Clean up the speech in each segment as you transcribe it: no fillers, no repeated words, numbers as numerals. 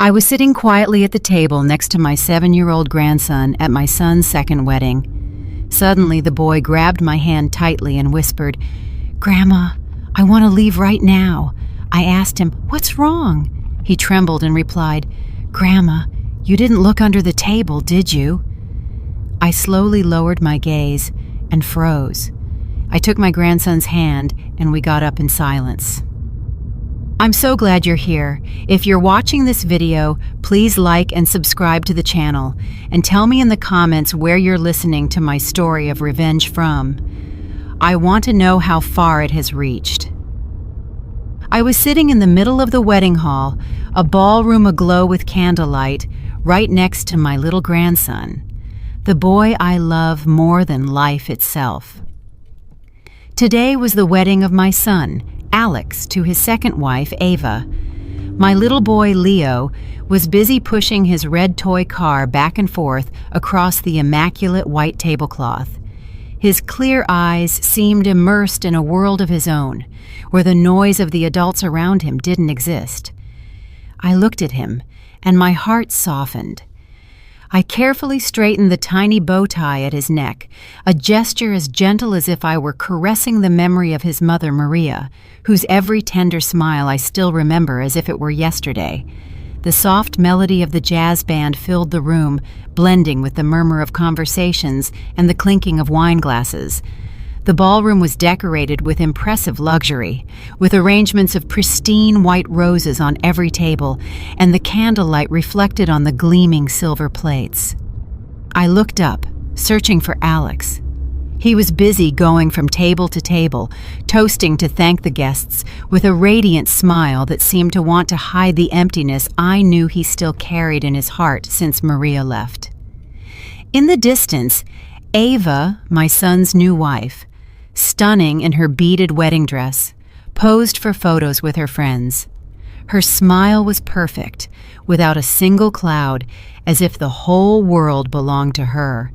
I was sitting quietly at the table next to my 7-year-old grandson at my son's second wedding. Suddenly, the boy grabbed my hand tightly and whispered, "Grandma, I want to leave right now." I asked him, "What's wrong?" He trembled and replied, "Grandma, you didn't look under the table, did you?" I slowly lowered my gaze and froze. I took my grandson's hand and we got up in silence. I'm so glad you're here. If you're watching this video, please like and subscribe to the channel, and tell me in the comments where you're listening to my story of revenge from. I want to know how far it has reached. I was sitting in the middle of the wedding hall, a ballroom aglow with candlelight, right next to my little grandson, the boy I love more than life itself. Today was the wedding of my son, Alex, to his second wife, Ava. My little boy, Leo, was busy pushing his red toy car back and forth across the immaculate white tablecloth. His clear eyes seemed immersed in a world of his own, where the noise of the adults around him didn't exist. I looked at him, and my heart softened. I carefully straightened the tiny bow tie at his neck, a gesture as gentle as if I were caressing the memory of his mother, Maria, whose every tender smile I still remember as if it were yesterday. The soft melody of the jazz band filled the room, blending with the murmur of conversations and the clinking of wine glasses. The ballroom was decorated with impressive luxury, with arrangements of pristine white roses on every table, and the candlelight reflected on the gleaming silver plates. I looked up, searching for Alex. He was busy going from table to table, toasting to thank the guests, with a radiant smile that seemed to want to hide the emptiness I knew he still carried in his heart since Maria left. In the distance, Ava, my son's new wife, stunning in her beaded wedding dress, posed for photos with her friends. Her smile was perfect, without a single cloud, as if the whole world belonged to her.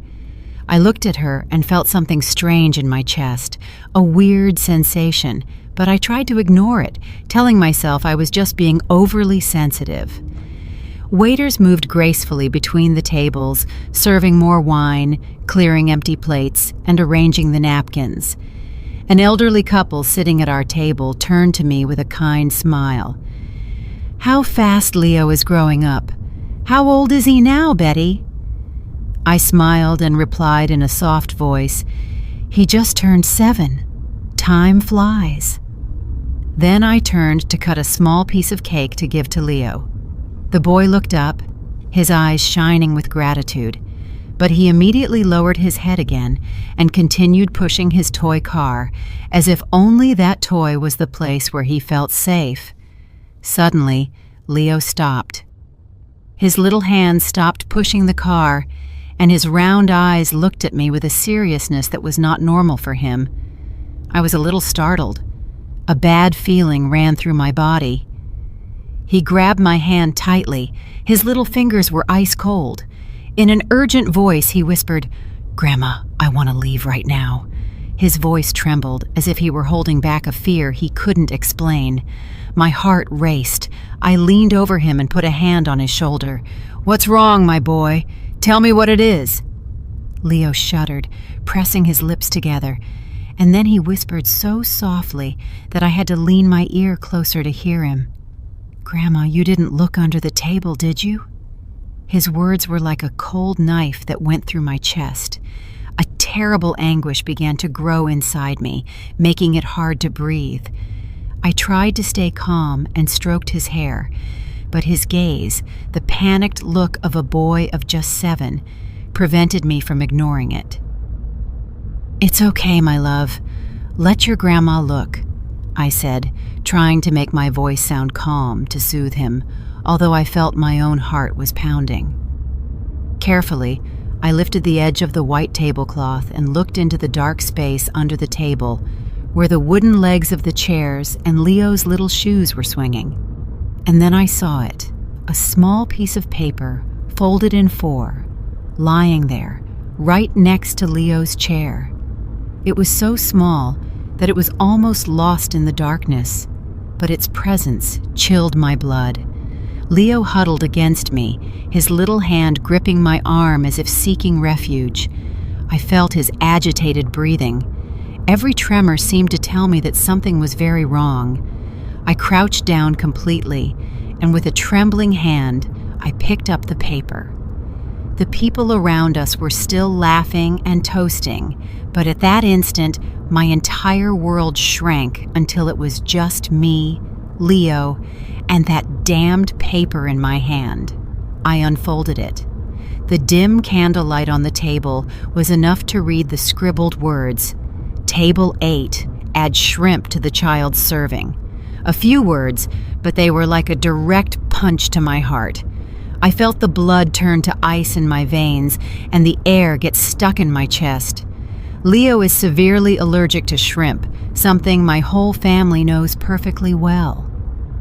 I looked at her and felt something strange in my chest, a weird sensation, but I tried to ignore it, telling myself I was just being overly sensitive. Waiters moved gracefully between the tables, serving more wine, clearing empty plates, and arranging the napkins. An elderly couple sitting at our table turned to me with a kind smile. "How fast Leo is growing up. How old is he now, Betty?" I smiled and replied in a soft voice, "He just turned 7. Time flies." Then I turned to cut a small piece of cake to give to Leo. The boy looked up, his eyes shining with gratitude, but he immediately lowered his head again and continued pushing his toy car, as if only that toy was the place where he felt safe. Suddenly, Leo stopped. His little hand stopped pushing the car, and his round eyes looked at me with a seriousness that was not normal for him. I was a little startled. A bad feeling ran through my body. He grabbed my hand tightly. His little fingers were ice cold. In an urgent voice, he whispered, "Grandma, I want to leave right now." His voice trembled, as if he were holding back a fear he couldn't explain. My heart raced. I leaned over him and put a hand on his shoulder. "What's wrong, my boy? Tell me what it is." Leo shuddered, pressing his lips together, and then he whispered so softly that I had to lean my ear closer to hear him. "Grandma, you didn't look under the table, did you?" His words were like a cold knife that went through my chest. A terrible anguish began to grow inside me, making it hard to breathe. I tried to stay calm and stroked his hair, but his gaze, the panicked look of a boy of just 7, prevented me from ignoring it. "It's okay, my love. Let your grandma look," I said, trying to make my voice sound calm to soothe him, although I felt my own heart was pounding. Carefully, I lifted the edge of the white tablecloth and looked into the dark space under the table, where the wooden legs of the chairs and Leo's little shoes were swinging. And then I saw it, a small piece of paper, folded in 4, lying there, right next to Leo's chair. It was so small that it was almost lost in the darkness, but its presence chilled my blood. Leo huddled against me, his little hand gripping my arm as if seeking refuge. I felt his agitated breathing. Every tremor seemed to tell me that something was very wrong. I crouched down completely, and with a trembling hand, I picked up the paper. The people around us were still laughing and toasting, but at that instant, my entire world shrank until it was just me, Leo, and that damned paper in my hand. I unfolded it. The dim candlelight on the table was enough to read the scribbled words, "Table 8, add shrimp to the child's serving." A few words, but they were like a direct punch to my heart. I felt the blood turn to ice in my veins and the air get stuck in my chest. Leo is severely allergic to shrimp, something my whole family knows perfectly well.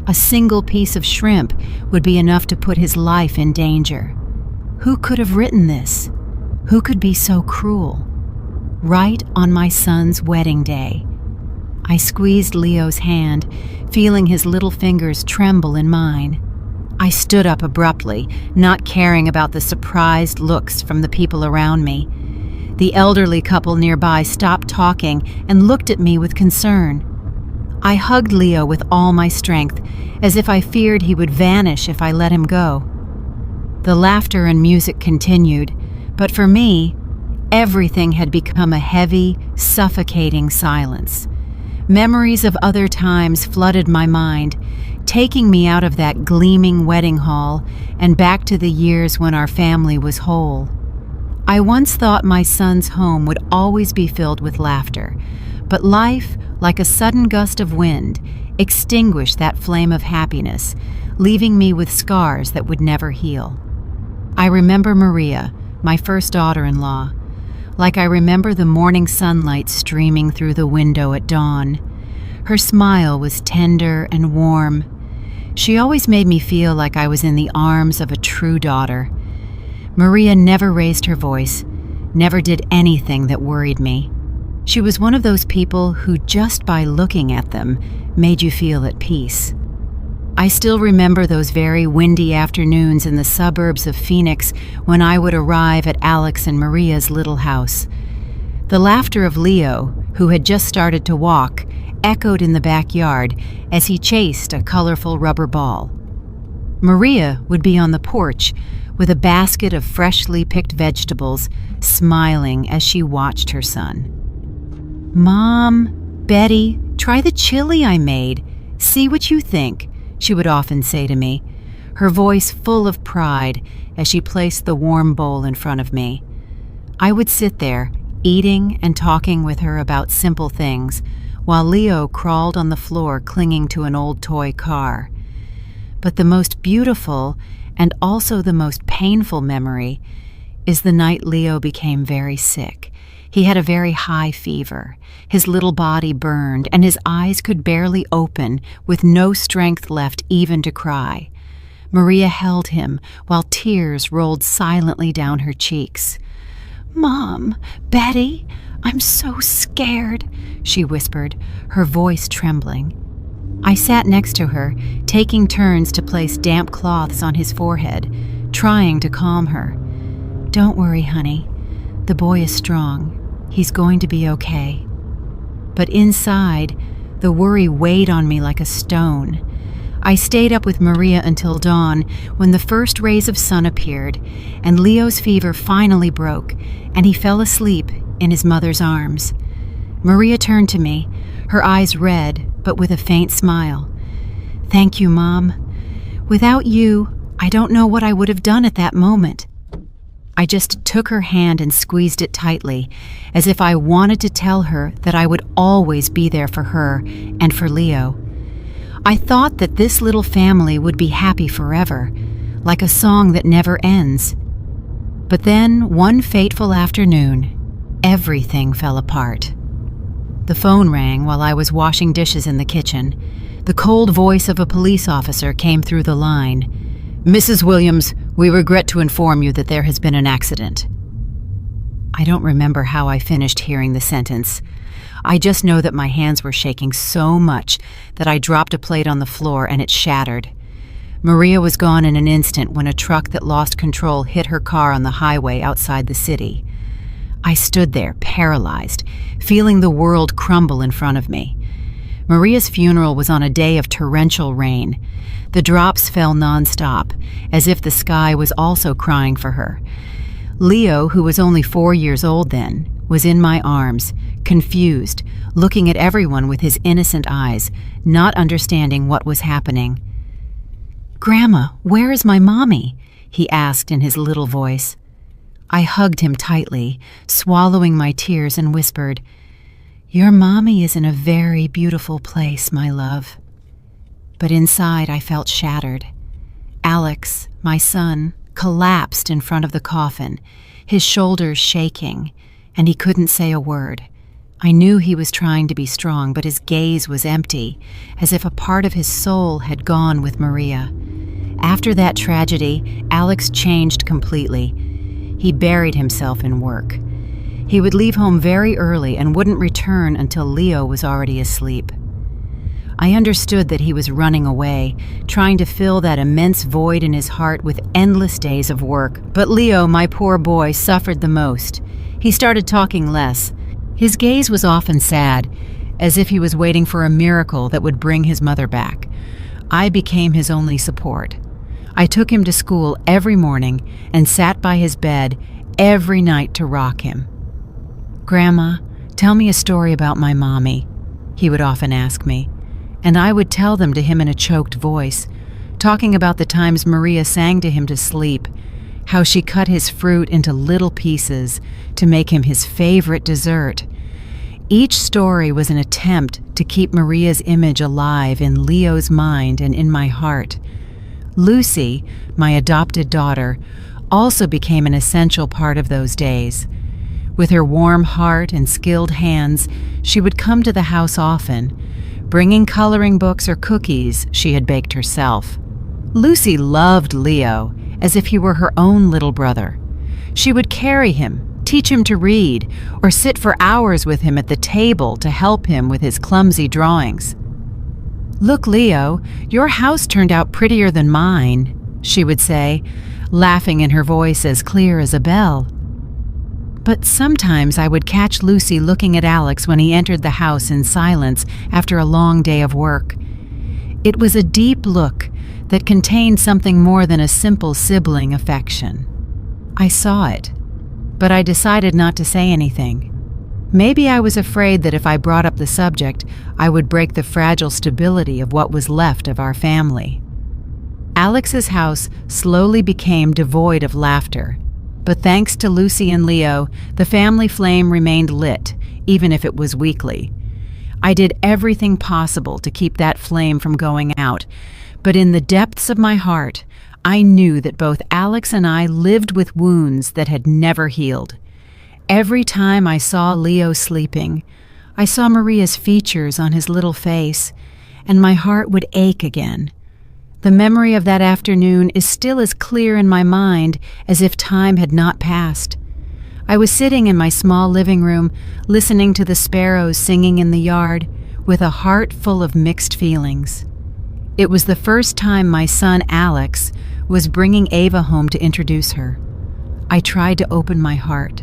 A single piece of shrimp would be enough to put his life in danger. Who could have written this? Who could be so cruel? Right on my son's wedding day. I squeezed Leo's hand, feeling his little fingers tremble in mine. I stood up abruptly, not caring about the surprised looks from the people around me. The elderly couple nearby stopped talking and looked at me with concern. I hugged Leo with all my strength, as if I feared he would vanish if I let him go. The laughter and music continued, but for me, everything had become a heavy, suffocating silence. Memories of other times flooded my mind, taking me out of that gleaming wedding hall and back to the years when our family was whole. I once thought my son's home would always be filled with laughter, but life, like a sudden gust of wind, extinguished that flame of happiness, leaving me with scars that would never heal. I remember Maria, my first daughter-in-law, like I remember the morning sunlight streaming through the window at dawn. Her smile was tender and warm. She always made me feel like I was in the arms of a true daughter. Maria never raised her voice, never did anything that worried me. She was one of those people who, just by looking at them, made you feel at peace. I still remember those very windy afternoons in the suburbs of Phoenix when I would arrive at Alex and Maria's little house. The laughter of Leo, who had just started to walk, echoed in the backyard as he chased a colorful rubber ball. Maria would be on the porch with a basket of freshly picked vegetables, smiling as she watched her son. "Mom, Betty, try the chili I made. See what you think," she would often say to me, her voice full of pride as she placed the warm bowl in front of me. I would sit there, eating and talking with her about simple things, while Leo crawled on the floor clinging to an old toy car. But the most beautiful and also the most painful memory is the night Leo became very sick. He had a very high fever. His little body burned, and his eyes could barely open, with no strength left even to cry. Maria held him while tears rolled silently down her cheeks. "Mom, Betty, I'm so scared," she whispered, her voice trembling. I sat next to her, taking turns to place damp cloths on his forehead, trying to calm her. "Don't worry, honey. The boy is strong. He's going to be okay." But inside, the worry weighed on me like a stone. I stayed up with Maria until dawn, when the first rays of sun appeared, and Leo's fever finally broke, and he fell asleep in his mother's arms. Maria turned to me, her eyes red, but with a faint smile. "Thank you, Mom. Without you, I don't know what I would have done at that moment." I just took her hand and squeezed it tightly, as if I wanted to tell her that I would always be there for her and for Leo. I thought that this little family would be happy forever, like a song that never ends. But then, one fateful afternoon, everything fell apart. The phone rang while I was washing dishes in the kitchen. The cold voice of a police officer came through the line. "Mrs. Williams, we regret to inform you that there has been an accident." I don't remember how I finished hearing the sentence. I just know that my hands were shaking so much that I dropped a plate on the floor and it shattered. Maria was gone in an instant when a truck that lost control hit her car on the highway outside the city. I stood there, paralyzed, feeling the world crumble in front of me. Maria's funeral was on a day of torrential rain. The drops fell nonstop, as if the sky was also crying for her. Leo, who was only 4 years old then, was in my arms, confused, looking at everyone with his innocent eyes, not understanding what was happening. "Grandma, where is my mommy?" he asked in his little voice. I hugged him tightly, swallowing my tears, and whispered, "Your mommy is in a very beautiful place, my love." But inside I felt shattered. Alex, my son, collapsed in front of the coffin, his shoulders shaking, and he couldn't say a word. I knew he was trying to be strong, but his gaze was empty, as if a part of his soul had gone with Maria. After that tragedy, Alex changed completely. He buried himself in work. He would leave home very early and wouldn't return until Leo was already asleep. I understood that he was running away, trying to fill that immense void in his heart with endless days of work. But Leo, my poor boy, suffered the most. He started talking less. His gaze was often sad, as if he was waiting for a miracle that would bring his mother back. I became his only support. I took him to school every morning and sat by his bed every night to rock him. "Grandma, tell me a story about my mommy," he would often ask me, and I would tell them to him in a choked voice, talking about the times Maria sang to him to sleep, how she cut his fruit into little pieces to make him his favorite dessert. Each story was an attempt to keep Maria's image alive in Leo's mind and in my heart. Lucy, my adopted daughter, also became an essential part of those days. With her warm heart and skilled hands, she would come to the house often, bringing coloring books or cookies she had baked herself. Lucy loved Leo as if he were her own little brother. She would carry him, teach him to read, or sit for hours with him at the table to help him with his clumsy drawings. "Look, Leo, your house turned out prettier than mine," she would say, laughing in her voice as clear as a bell. But sometimes I would catch Lucy looking at Alex when he entered the house in silence after a long day of work. It was a deep look that contained something more than a simple sibling affection. I saw it, but I decided not to say anything. Maybe I was afraid that if I brought up the subject, I would break the fragile stability of what was left of our family. Alex's house slowly became devoid of laughter, but thanks to Lucy and Leo, the family flame remained lit, even if it was weakly. I did everything possible to keep that flame from going out, but in the depths of my heart, I knew that both Alex and I lived with wounds that had never healed. Every time I saw Leo sleeping, I saw Maria's features on his little face, and my heart would ache again. The memory of that afternoon is still as clear in my mind as if time had not passed. I was sitting in my small living room, listening to the sparrows singing in the yard, with a heart full of mixed feelings. It was the first time my son Alex was bringing Ava home to introduce her. I tried to open my heart.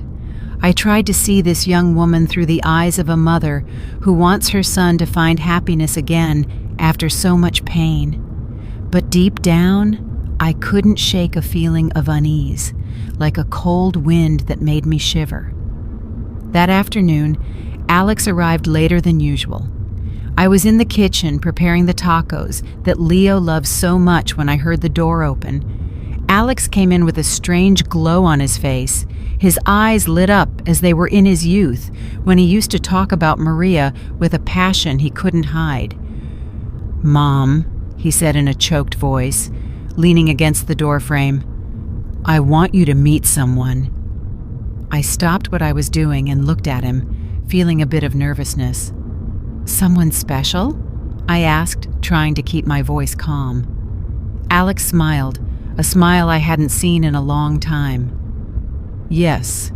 I tried to see this young woman through the eyes of a mother who wants her son to find happiness again after so much pain. But deep down, I couldn't shake a feeling of unease, like a cold wind that made me shiver. That afternoon, Alex arrived later than usual. I was in the kitchen preparing the tacos that Leo loves so much when I heard the door open. Alex came in with a strange glow on his face. His eyes lit up as they were in his youth, when he used to talk about Maria with a passion he couldn't hide. "Mom," he said in a choked voice, leaning against the doorframe, "I want you to meet someone." I stopped what I was doing and looked at him, feeling a bit of nervousness. "Someone special?" I asked, trying to keep my voice calm. Alex smiled, a smile I hadn't seen in a long time. "Yes,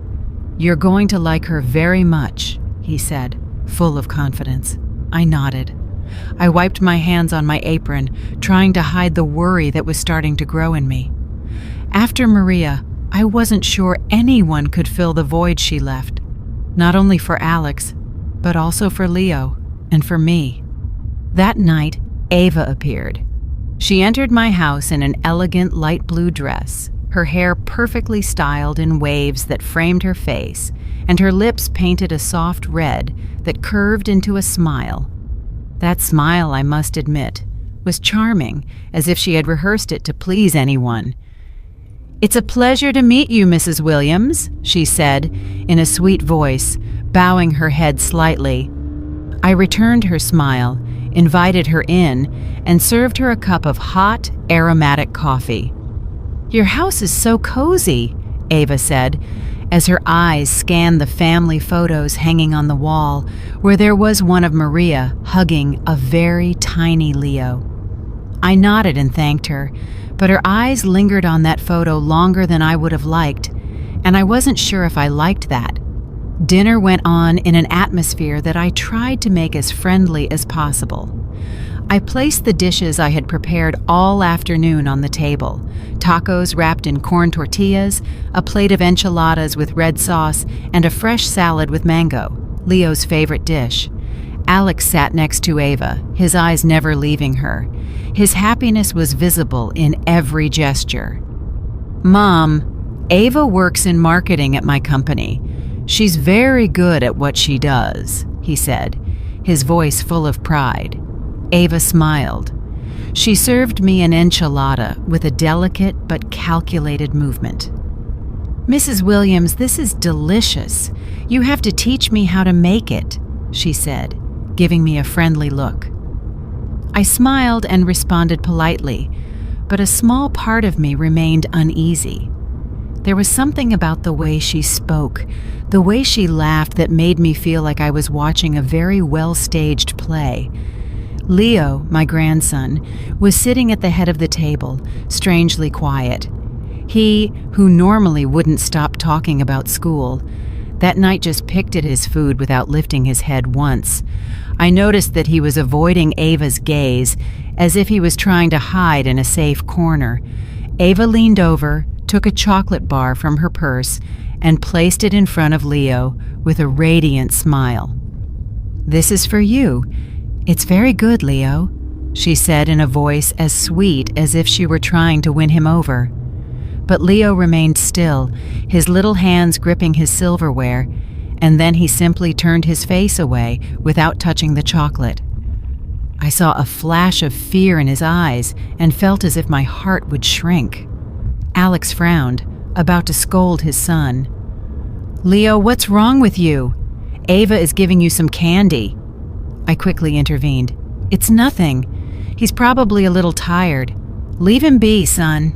you're going to like her very much," he said, full of confidence. I nodded. I wiped my hands on my apron, trying to hide the worry that was starting to grow in me. After Maria, I wasn't sure anyone could fill the void she left, not only for Alex, but also for Leo and for me. That night, Ava appeared. She entered my house in an elegant light blue dress, her hair perfectly styled in waves that framed her face, and her lips painted a soft red that curved into a smile. That smile, I must admit, was charming, as if she had rehearsed it to please anyone. "It's a pleasure to meet you, Mrs. Williams," she said in a sweet voice, bowing her head slightly. I returned her smile, invited her in, and served her a cup of hot, aromatic coffee. "Your house is so cozy," Ava said, as her eyes scanned the family photos hanging on the wall, where there was one of Maria hugging a very tiny Leo. I nodded and thanked her, but her eyes lingered on that photo longer than I would have liked, and I wasn't sure if I liked that. Dinner went on in an atmosphere that I tried to make as friendly as possible. I placed the dishes I had prepared all afternoon on the table: tacos wrapped in corn tortillas, a plate of enchiladas with red sauce, and a fresh salad with mango, Leo's favorite dish. Alex sat next to Ava, his eyes never leaving her. His happiness was visible in every gesture. "Mom, Ava works in marketing at my company. She's very good at what she does," he said, his voice full of pride. Ava smiled. She served me an enchilada with a delicate but calculated movement. "Mrs. Williams, this is delicious. You have to teach me how to make it," she said, giving me a friendly look. I smiled and responded politely, but a small part of me remained uneasy. There was something about the way she spoke, the way she laughed, that made me feel like I was watching a very well-staged play. Leo, my grandson, was sitting at the head of the table, strangely quiet. He, who normally wouldn't stop talking about school, that night just picked at his food without lifting his head once. I noticed that he was avoiding Ava's gaze, as if he was trying to hide in a safe corner. Ava leaned over, took a chocolate bar from her purse, and placed it in front of Leo with a radiant smile. "This is for you. It's very good, Leo," she said in a voice as sweet as if she were trying to win him over. But Leo remained still, his little hands gripping his silverware, and then he simply turned his face away without touching the chocolate. I saw a flash of fear in his eyes and felt as if my heart would shrink. Alex frowned, about to scold his son. "Leo, what's wrong with you? Ava is giving you some candy." I quickly intervened. "It's nothing. He's probably a little tired. Leave him be, son."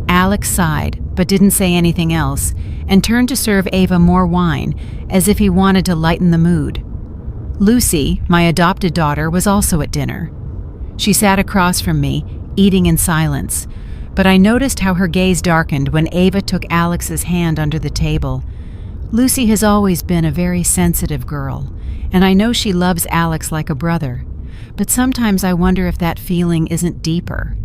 Alex sighed, but didn't say anything else, and turned to serve Ava more wine, as if he wanted to lighten the mood. Lucy, my adopted daughter, was also at dinner. She sat across from me, eating in silence, but I noticed how her gaze darkened when Ava took Alex's hand under the table. Lucy has always been a very sensitive girl, and I know she loves Alex like a brother, but sometimes I wonder if that feeling isn't deeper.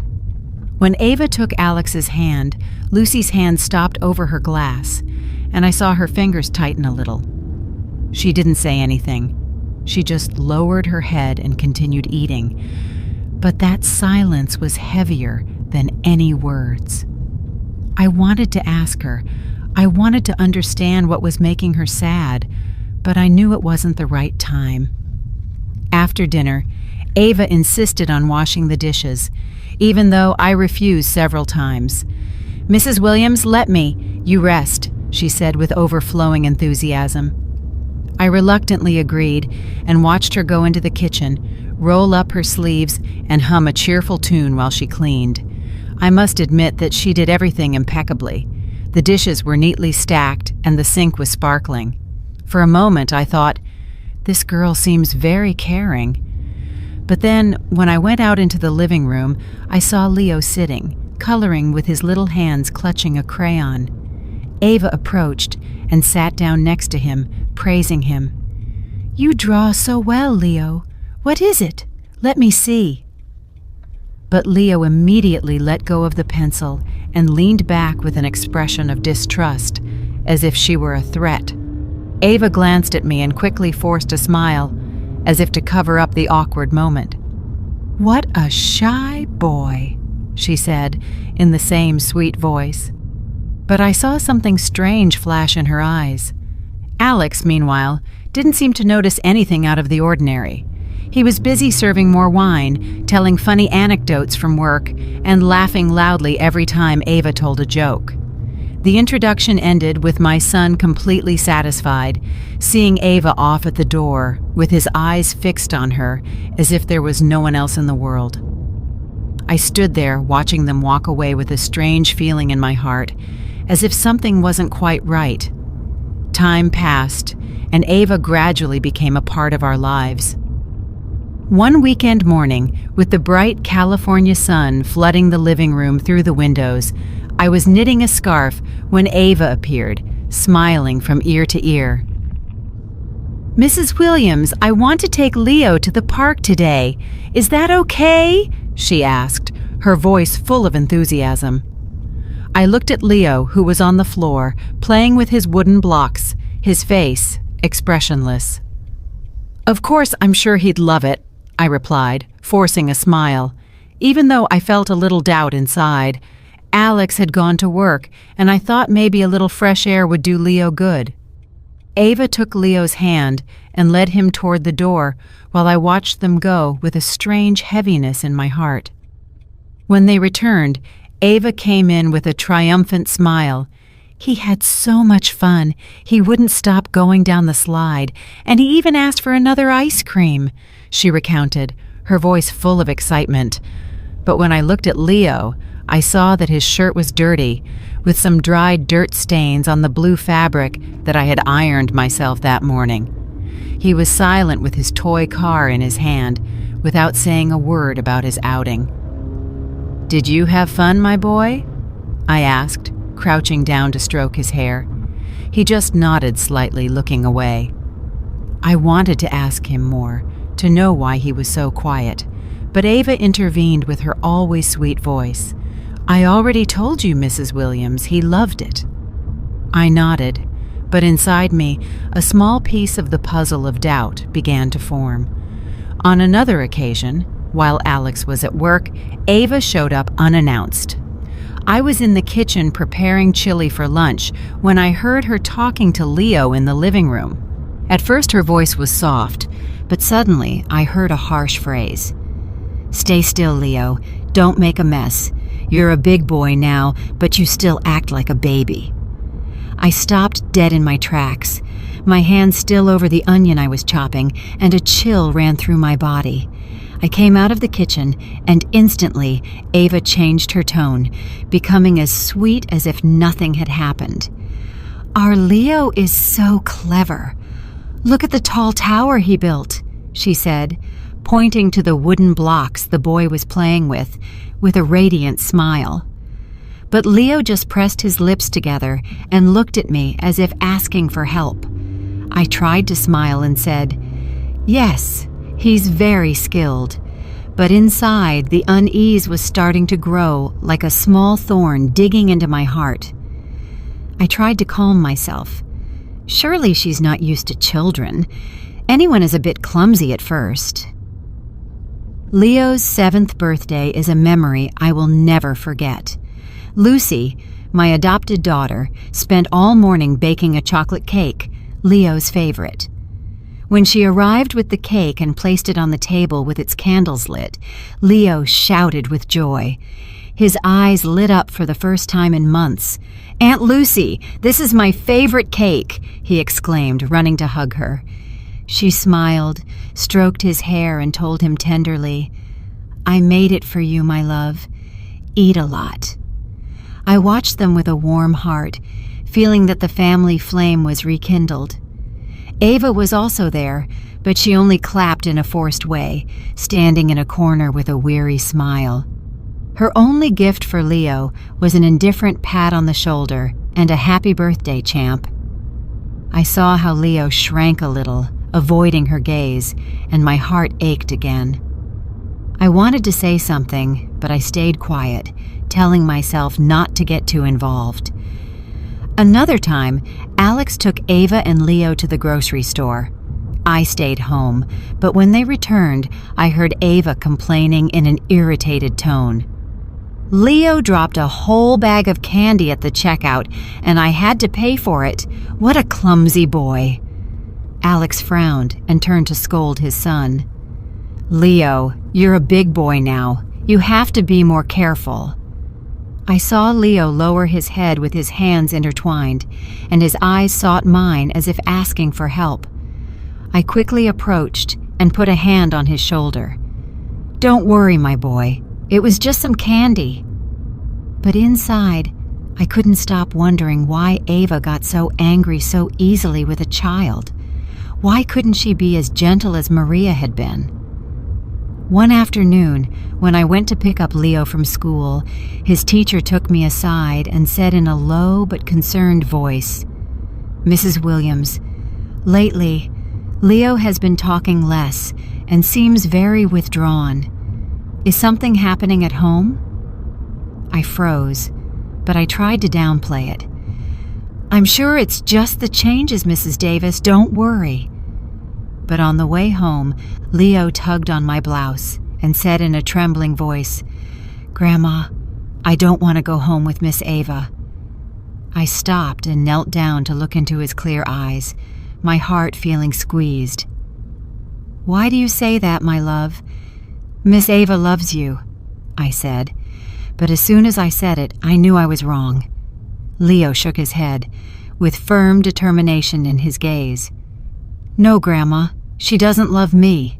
When Ava took Alex's hand, Lucy's hand stopped over her glass, and I saw her fingers tighten a little. She didn't say anything. She just lowered her head and continued eating. But that silence was heavier than any words. I wanted to ask her. I wanted to understand what was making her sad, but I knew it wasn't the right time. After dinner, Ava insisted on washing the dishes, even though I refused several times. "Mrs. Williams, let me. You rest," she said with overflowing enthusiasm. I reluctantly agreed and watched her go into the kitchen, roll up her sleeves, and hum a cheerful tune while she cleaned. I must admit that she did everything impeccably. The dishes were neatly stacked and the sink was sparkling. For a moment I thought, this girl seems very caring. But then, when I went out into the living room, I saw Leo sitting, coloring with his little hands clutching a crayon. Ava approached and sat down next to him, praising him. "You draw so well, Leo. What is it? Let me see." But Leo immediately let go of the pencil and leaned back with an expression of distrust, as if she were a threat. Ava glanced at me and quickly forced a smile, as if to cover up the awkward moment. "What a shy boy," she said in the same sweet voice. But I saw something strange flash in her eyes. Alex, meanwhile, didn't seem to notice anything out of the ordinary. He was busy serving more wine, telling funny anecdotes from work, and laughing loudly every time Ava told a joke. The introduction ended with my son completely satisfied, seeing Ava off at the door, with his eyes fixed on her, as if there was no one else in the world. I stood there watching them walk away with a strange feeling in my heart, as if something wasn't quite right. Time passed, and Ava gradually became a part of our lives. One weekend morning, with the bright California sun flooding the living room through the windows, I was knitting a scarf when Ava appeared, smiling from ear to ear. "Mrs. Williams, I want to take Leo to the park today. Is that okay?" she asked, her voice full of enthusiasm. I looked at Leo, who was on the floor, playing with his wooden blocks, his face expressionless. "Of course, I'm sure he'd love it," I replied, forcing a smile, even though I felt a little doubt inside. Alex had gone to work, and I thought maybe a little fresh air would do Leo good. Ava took Leo's hand and led him toward the door while I watched them go with a strange heaviness in my heart. When they returned, Ava came in with a triumphant smile. "He had so much fun. He wouldn't stop going down the slide, and he even asked for another ice cream," she recounted, her voice full of excitement. But when I looked at Leo, I saw that his shirt was dirty, with some dried dirt stains on the blue fabric that I had ironed myself that morning. He was silent with his toy car in his hand, without saying a word about his outing. "Did you have fun, my boy?" I asked, crouching down to stroke his hair. He just nodded slightly, looking away. I wanted to ask him more, to know why he was so quiet, but Ava intervened with her always sweet voice. "I already told you, Mrs. Williams, he loved it." I nodded, but inside me, a small piece of the puzzle of doubt began to form. On another occasion, while Alex was at work, Ava showed up unannounced. I was in the kitchen preparing chili for lunch when I heard her talking to Leo in the living room. At first her voice was soft, but suddenly I heard a harsh phrase. "Stay still, Leo. Don't make a mess. You're a big boy now, but you still act like a baby." I stopped dead in my tracks, my hand still over the onion I was chopping, and a chill ran through my body. I came out of the kitchen, and instantly Ava changed her tone, becoming as sweet as if nothing had happened. "Our Leo is so clever. Look at the tall tower he built," she said, pointing to the wooden blocks the boy was playing with a radiant smile. But Leo just pressed his lips together and looked at me as if asking for help. I tried to smile and said, "Yes, he's very skilled," but inside the unease was starting to grow like a small thorn digging into my heart. I tried to calm myself. Surely she's not used to children. Anyone is a bit clumsy at first. Leo's 7th birthday is a memory I will never forget. Lucy, my adopted daughter, spent all morning baking a chocolate cake, Leo's favorite. When she arrived with the cake and placed it on the table with its candles lit, Leo shouted with joy. His eyes lit up for the first time in months. "Aunt Lucy, this is my favorite cake," he exclaimed, running to hug her. She smiled, stroked his hair, and told him tenderly, "I made it for you, my love. Eat a lot." I watched them with a warm heart, feeling that the family flame was rekindled. Ava was also there, but she only clapped in a forced way, standing in a corner with a weary smile. Her only gift for Leo was an indifferent pat on the shoulder and a "Happy birthday, champ." I saw how Leo shrank a little, avoiding her gaze, and my heart ached again. I wanted to say something, but I stayed quiet, telling myself not to get too involved. Another time, Alex took Ava and Leo to the grocery store. I stayed home, but when they returned, I heard Ava complaining in an irritated tone. Leo dropped a whole bag of candy at the checkout, and I had to pay for it. What a clumsy boy. Alex frowned and turned to scold his son. Leo, you're a big boy now. You have to be more careful. I saw Leo lower his head with his hands intertwined, and his eyes sought mine as if asking for help. I quickly approached and put a hand on his shoulder. Don't worry, my boy. It was just some candy. But inside, I couldn't stop wondering why Ava got so angry so easily with a child. Why couldn't she be as gentle as Maria had been? One afternoon, when I went to pick up Leo from school, his teacher took me aside and said in a low but concerned voice, Mrs. Williams, lately, Leo has been talking less and seems very withdrawn. Is something happening at home? I froze, but I tried to downplay it. I'm sure it's just the changes, Mrs. Davis, don't worry. But on the way home, Leo tugged on my blouse and said in a trembling voice, Grandma, I don't want to go home with Miss Ava. I stopped and knelt down to look into his clear eyes, my heart feeling squeezed. Why do you say that, my love? Miss Ava loves you, I said, but as soon as I said it, I knew I was wrong. Leo shook his head, with firm determination in his gaze. No, Grandma, she doesn't love me.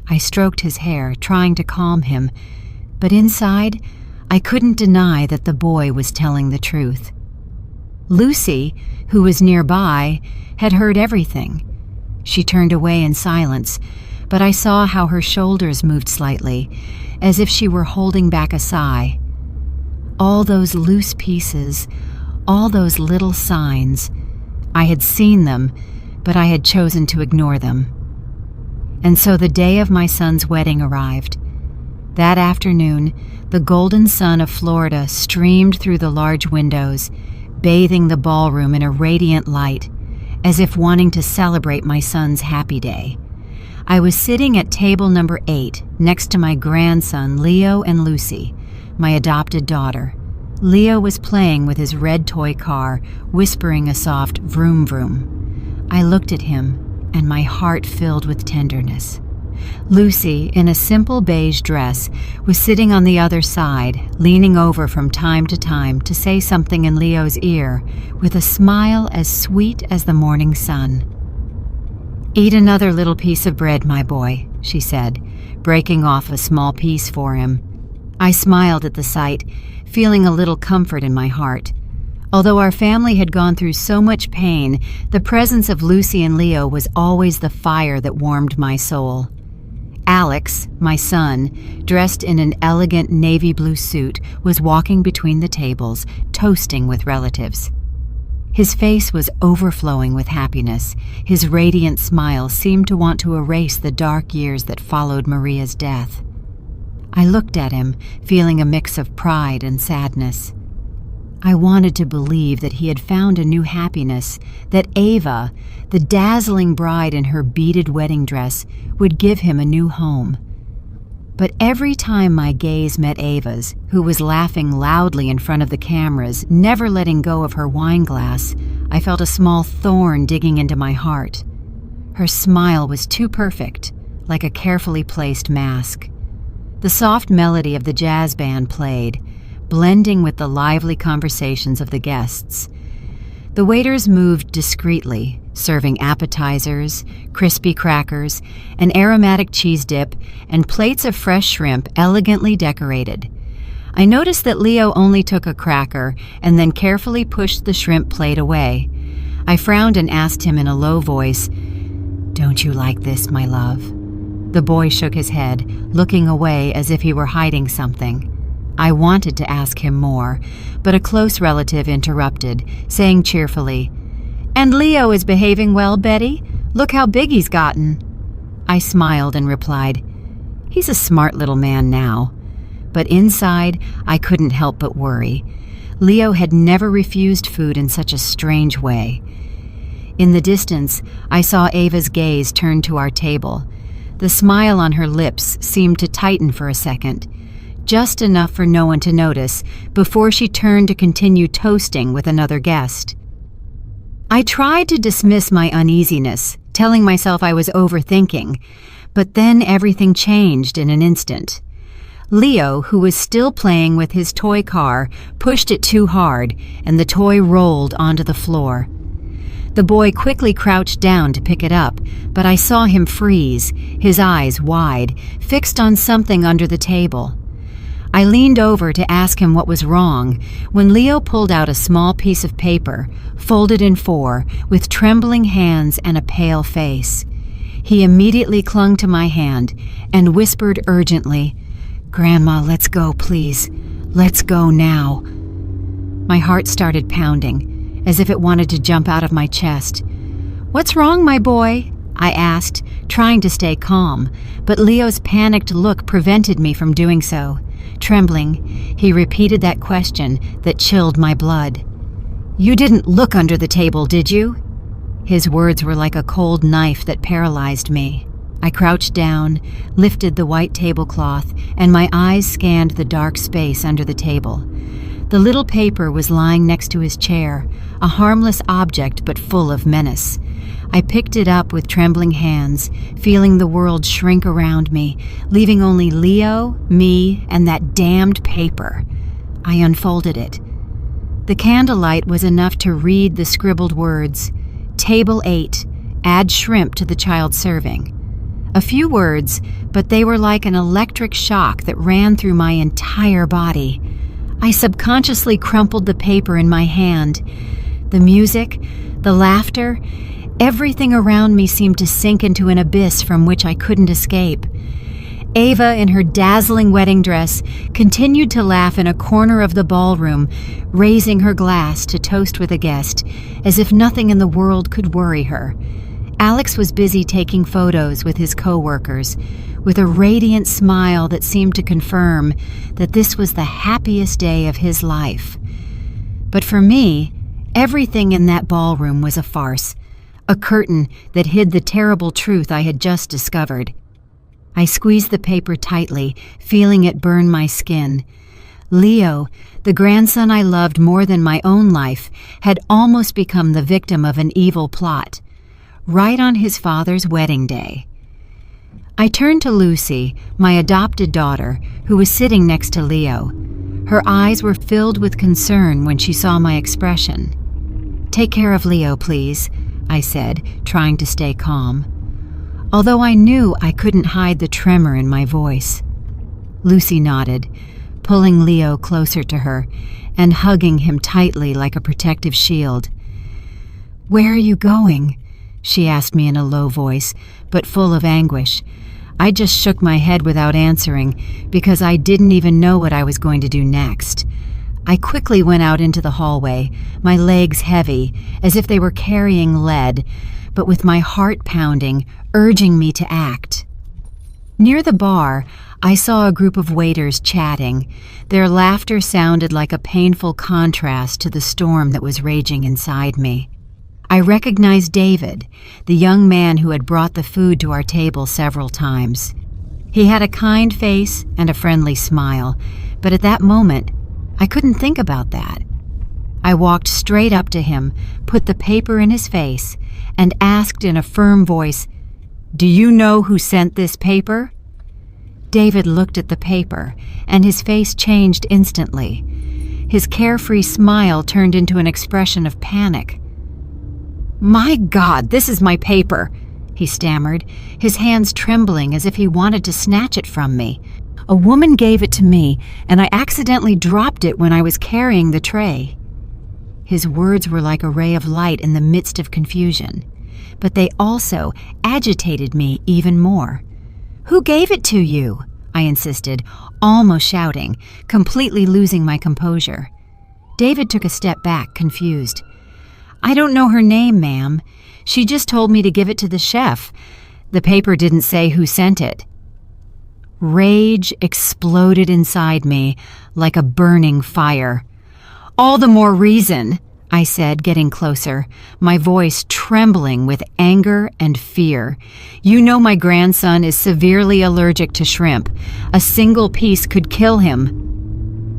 I stroked his hair, trying to calm him, but inside, I couldn't deny that the boy was telling the truth. Lucy, who was nearby, had heard everything. She turned away in silence, but I saw how her shoulders moved slightly, as if she were holding back a sigh. All those loose pieces, all those little signs, I had seen them, but I had chosen to ignore them. And so the day of my son's wedding arrived. That afternoon, the golden sun of Florida streamed through the large windows, bathing the ballroom in a radiant light, as if wanting to celebrate my son's happy day. I was sitting at table number 8, next to my grandson, Leo, and Lucy, my adopted daughter. Leo was playing with his red toy car, whispering a soft vroom vroom. I looked at him, and my heart filled with tenderness. Lucy, in a simple beige dress, was sitting on the other side, leaning over from time to time to say something in Leo's ear, with a smile as sweet as the morning sun. Eat another little piece of bread, my boy, she said, breaking off a small piece for him. I smiled at the sight, feeling a little comfort in my heart. Although our family had gone through so much pain, the presence of Lucy and Leo was always the fire that warmed my soul. Alex, my son, dressed in an elegant navy blue suit, was walking between the tables, toasting with relatives. His face was overflowing with happiness. His radiant smile seemed to want to erase the dark years that followed Maria's death. I looked at him, feeling a mix of pride and sadness. I wanted to believe that he had found a new happiness, that Ava, the dazzling bride in her beaded wedding dress, would give him a new home. But every time my gaze met Ava's, who was laughing loudly in front of the cameras, never letting go of her wine glass, I felt a small thorn digging into my heart. Her smile was too perfect, like a carefully placed mask. The soft melody of the jazz band played, blending with the lively conversations of the guests. The waiters moved discreetly, serving appetizers, crispy crackers, an aromatic cheese dip, and plates of fresh shrimp elegantly decorated. I noticed that Leo only took a cracker and then carefully pushed the shrimp plate away. I frowned and asked him in a low voice, "Don't you like this, my love?" The boy shook his head, looking away as if he were hiding something. I wanted to ask him more, but a close relative interrupted, saying cheerfully, "And Leo is behaving well, Betty? Look how big he's gotten." I smiled and replied, He's a smart little man now. But inside, I couldn't help but worry. Leo had never refused food in such a strange way. In the distance, I saw Ava's gaze turn to our table. The smile on her lips seemed to tighten for a second, just enough for no one to notice, before she turned to continue toasting with another guest. I tried to dismiss my uneasiness, telling myself I was overthinking, but then everything changed in an instant. Leo, who was still playing with his toy car, pushed it too hard, and the toy rolled onto the floor. The boy quickly crouched down to pick it up, but I saw him freeze, his eyes wide, fixed on something under the table. I leaned over to ask him what was wrong when Leo pulled out a small piece of paper, folded in 4, with trembling hands and a pale face. He immediately clung to my hand and whispered urgently, "Grandma, let's go, please. Let's go now." My heart started pounding, as if it wanted to jump out of my chest. "What's wrong, my boy?" I asked, trying to stay calm, but Leo's panicked look prevented me from doing so. Trembling, he repeated that question that chilled my blood. "You didn't look under the table, did you?" His words were like a cold knife that paralyzed me. I crouched down, lifted the white tablecloth, and my eyes scanned the dark space under the table. The little paper was lying next to his chair, a harmless object but full of menace. I picked it up with trembling hands, feeling the world shrink around me, leaving only Leo, me, and that damned paper. I unfolded it. The candlelight was enough to read the scribbled words, "Table 8, add shrimp to the child serving." A few words, but they were like an electric shock that ran through my entire body. I subconsciously crumpled the paper in my hand. The music, the laughter, everything around me seemed to sink into an abyss from which I couldn't escape. Ava, in her dazzling wedding dress, continued to laugh in a corner of the ballroom, raising her glass to toast with a guest, as if nothing in the world could worry her. Alex was busy taking photos with his co-workers, with a radiant smile that seemed to confirm that this was the happiest day of his life. But for me, everything in that ballroom was a farce, a curtain that hid the terrible truth I had just discovered. I squeezed the paper tightly, feeling it burn my skin. Leo, the grandson I loved more than my own life, had almost become the victim of an evil plot, right on his father's wedding day. I turned to Lucy, my adopted daughter, who was sitting next to Leo. Her eyes were filled with concern when she saw my expression. "Take care of Leo, please," I said, trying to stay calm, although I knew I couldn't hide the tremor in my voice. Lucy nodded, pulling Leo closer to her and hugging him tightly like a protective shield. "Where are you going?" she asked me in a low voice, but full of anguish. I just shook my head without answering, because I didn't even know what I was going to do next. I quickly went out into the hallway, my legs heavy, as if they were carrying lead, but with my heart pounding, urging me to act. Near the bar, I saw a group of waiters chatting. Their laughter sounded like a painful contrast to the storm that was raging inside me. I recognized David, the young man who had brought the food to our table several times. He had a kind face and a friendly smile, but at that moment, I couldn't think about that. I walked straight up to him, put the paper in his face, and asked in a firm voice, "Do you know who sent this paper?" David looked at the paper, and his face changed instantly. His carefree smile turned into an expression of panic. "My God, this is my paper," he stammered, his hands trembling as if he wanted to snatch it from me. "A woman gave it to me, and I accidentally dropped it when I was carrying the tray." His words were like a ray of light in the midst of confusion, but they also agitated me even more. "Who gave it to you?" I insisted, almost shouting, completely losing my composure. David took a step back, confused. "I don't know her name, ma'am. She just told me to give it to the chef. The paper didn't say who sent it." Rage exploded inside me like a burning fire. "All the more reason," I said, getting closer, my voice trembling with anger and fear. "You know my grandson is severely allergic to shrimp. A single piece could kill him."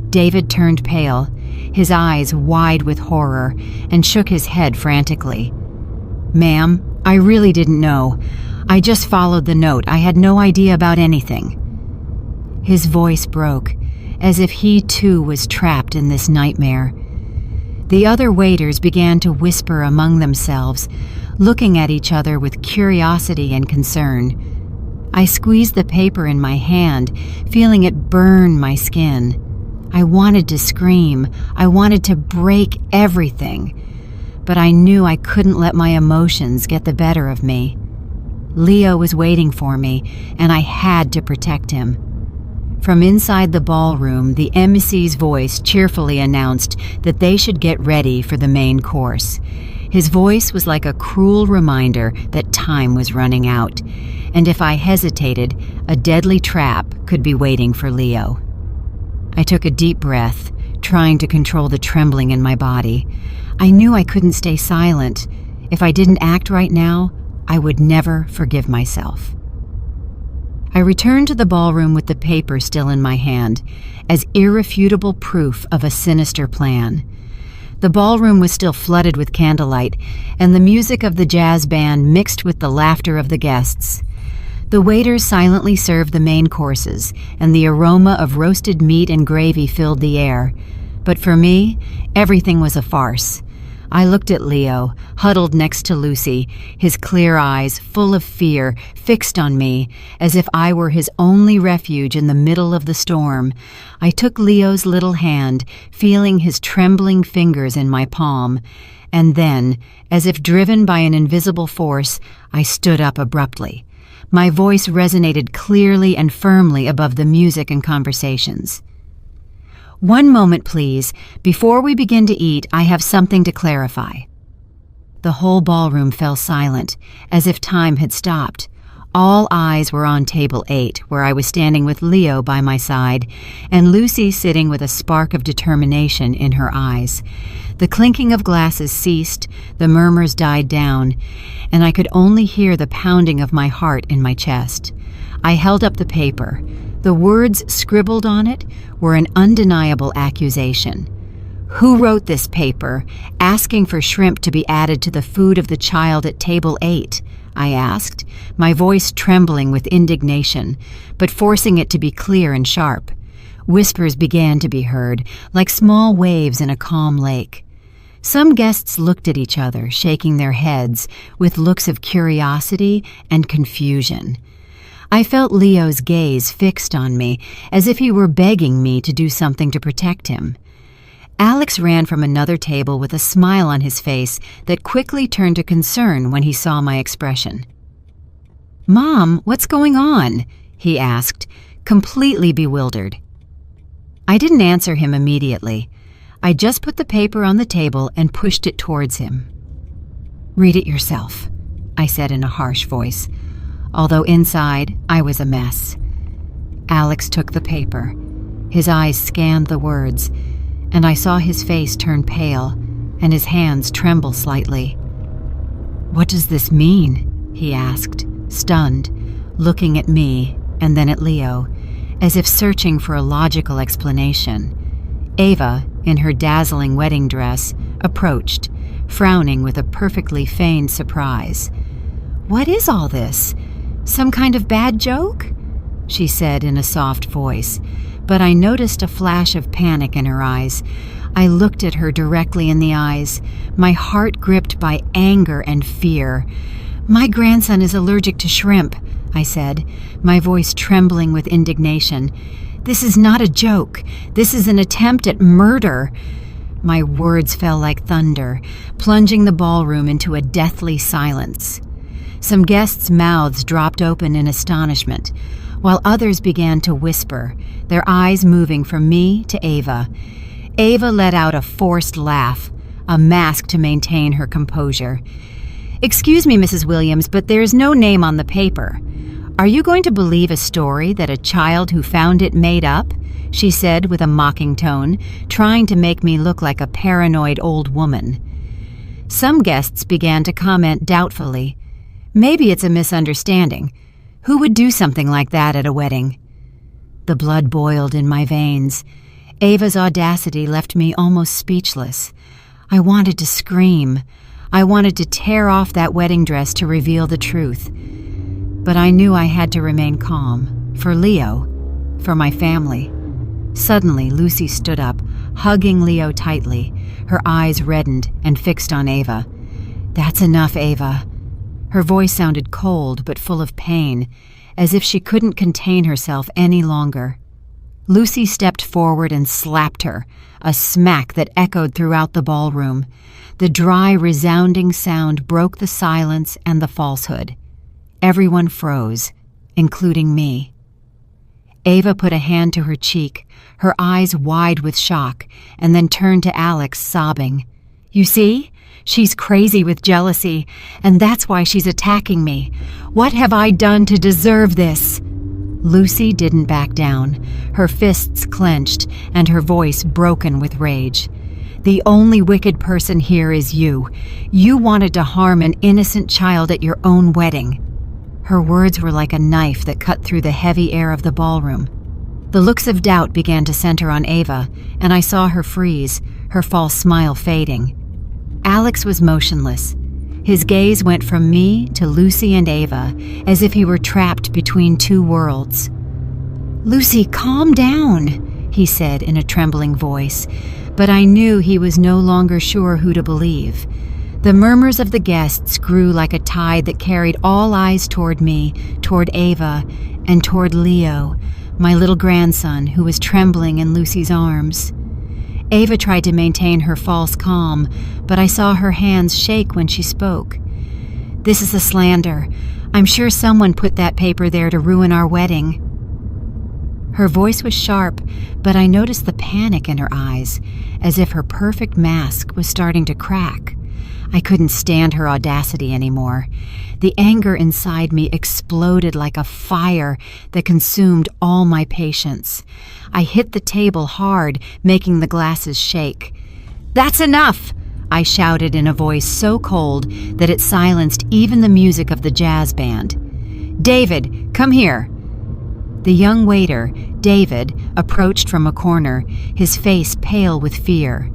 David turned pale, his eyes wide with horror, and shook his head frantically. "Ma'am, I really didn't know. I just followed the note. I had no idea about anything." His voice broke, as if he too was trapped in this nightmare. The other waiters began to whisper among themselves, looking at each other with curiosity and concern. I squeezed the paper in my hand, feeling it burn my skin. I wanted to scream. I wanted to break everything. But I knew I couldn't let my emotions get the better of me. Leo was waiting for me, and I had to protect him. From inside the ballroom, the MC's voice cheerfully announced that they should get ready for the main course. His voice was like a cruel reminder that time was running out, and if I hesitated, a deadly trap could be waiting for Leo. I took a deep breath, trying to control the trembling in my body. I knew I couldn't stay silent. If I didn't act right now, I would never forgive myself. I returned to the ballroom with the paper still in my hand, as irrefutable proof of a sinister plan. The ballroom was still flooded with candlelight, and the music of the jazz band mixed with the laughter of the guests. The waiters silently served the main courses, and the aroma of roasted meat and gravy filled the air. But for me, everything was a farce. I looked at Leo, huddled next to Lucy, his clear eyes, full of fear, fixed on me, as if I were his only refuge in the middle of the storm. I took Leo's little hand, feeling his trembling fingers in my palm, and then, as if driven by an invisible force, I stood up abruptly. My voice resonated clearly and firmly above the music and conversations. "One moment, please. Before we begin to eat, I have something to clarify." The whole ballroom fell silent, as if time had stopped. All eyes were on table 8, where I was standing with Leo by my side, and Lucy sitting with a spark of determination in her eyes. The clinking of glasses ceased, the murmurs died down, and I could only hear the pounding of my heart in my chest. I held up the paper. The words scribbled on it were an undeniable accusation. "Who wrote this paper, asking for shrimp to be added to the food of the child at table 8? I asked, my voice trembling with indignation, but forcing it to be clear and sharp. Whispers began to be heard, like small waves in a calm lake. Some guests looked at each other, shaking their heads, with looks of curiosity and confusion. I felt Leo's gaze fixed on me, as if he were begging me to do something to protect him. Alex ran from another table with a smile on his face that quickly turned to concern when he saw my expression. "Mom, what's going on?" he asked, completely bewildered. I didn't answer him immediately. I just put the paper on the table and pushed it towards him. "Read it yourself," I said in a harsh voice, although inside I was a mess. Alex took the paper. His eyes scanned the words, and I saw his face turn pale and his hands tremble slightly. "What does this mean?" he asked, stunned, looking at me and then at Leo, as if searching for a logical explanation. Ava, in her dazzling wedding dress, approached, frowning with a perfectly feigned surprise. "What is all this? Some kind of bad joke?" she said in a soft voice, but I noticed a flash of panic in her eyes. I looked at her directly in the eyes, my heart gripped by anger and fear. "My grandson is allergic to shrimp," I said, my voice trembling with indignation. "This is not a joke. This is an attempt at murder." My words fell like thunder, plunging the ballroom into a deathly silence. Some guests' mouths dropped open in astonishment, while others began to whisper, their eyes moving from me to Ava. Ava let out a forced laugh, a mask to maintain her composure. "Excuse me, Mrs. Williams, but there is no name on the paper. "Are you going to believe a story that a child who found it made up?" she said with a mocking tone, trying to make me look like a paranoid old woman. Some guests began to comment doubtfully. "Maybe it's a misunderstanding. Who would do something like that at a wedding?" The blood boiled in my veins. Ava's audacity left me almost speechless. I wanted to scream. I wanted to tear off that wedding dress to reveal the truth. But I knew I had to remain calm. For Leo. For my family. Suddenly, Lucy stood up, hugging Leo tightly. Her eyes reddened and fixed on Ava. "That's enough, Ava." Her voice sounded cold but full of pain, as if she couldn't contain herself any longer. Lucy stepped forward and slapped her, a smack that echoed throughout the ballroom. The dry, resounding sound broke the silence and the falsehood. Everyone froze, including me. Ava put a hand to her cheek, her eyes wide with shock, and then turned to Alex, sobbing. "You see? She's crazy with jealousy, and that's why she's attacking me. What have I done to deserve this?" Lucy didn't back down, her fists clenched and her voice broken with rage. "The only wicked person here is you. You wanted to harm an innocent child at your own wedding." Her words were like a knife that cut through the heavy air of the ballroom. The looks of doubt began to center on Ava, and I saw her freeze, her false smile fading. Alex was motionless. His gaze went from me to Lucy and Ava, as if he were trapped between two worlds. "Lucy, calm down," he said in a trembling voice, but I knew he was no longer sure who to believe. The murmurs of the guests grew like a tide that carried all eyes toward me, toward Ava, and toward Leo, my little grandson who was trembling in Lucy's arms. Ava tried to maintain her false calm, but I saw her hands shake when she spoke. "This is a slander. I'm sure someone put that paper there to ruin our wedding." Her voice was sharp, but I noticed the panic in her eyes, as if her perfect mask was starting to crack. I couldn't stand her audacity anymore. The anger inside me exploded like a fire that consumed all my patience. I hit the table hard, making the glasses shake. "That's enough!" I shouted in a voice so cold that it silenced even the music of the jazz band. "David, come here!" The young waiter, David, approached from a corner, his face pale with fear.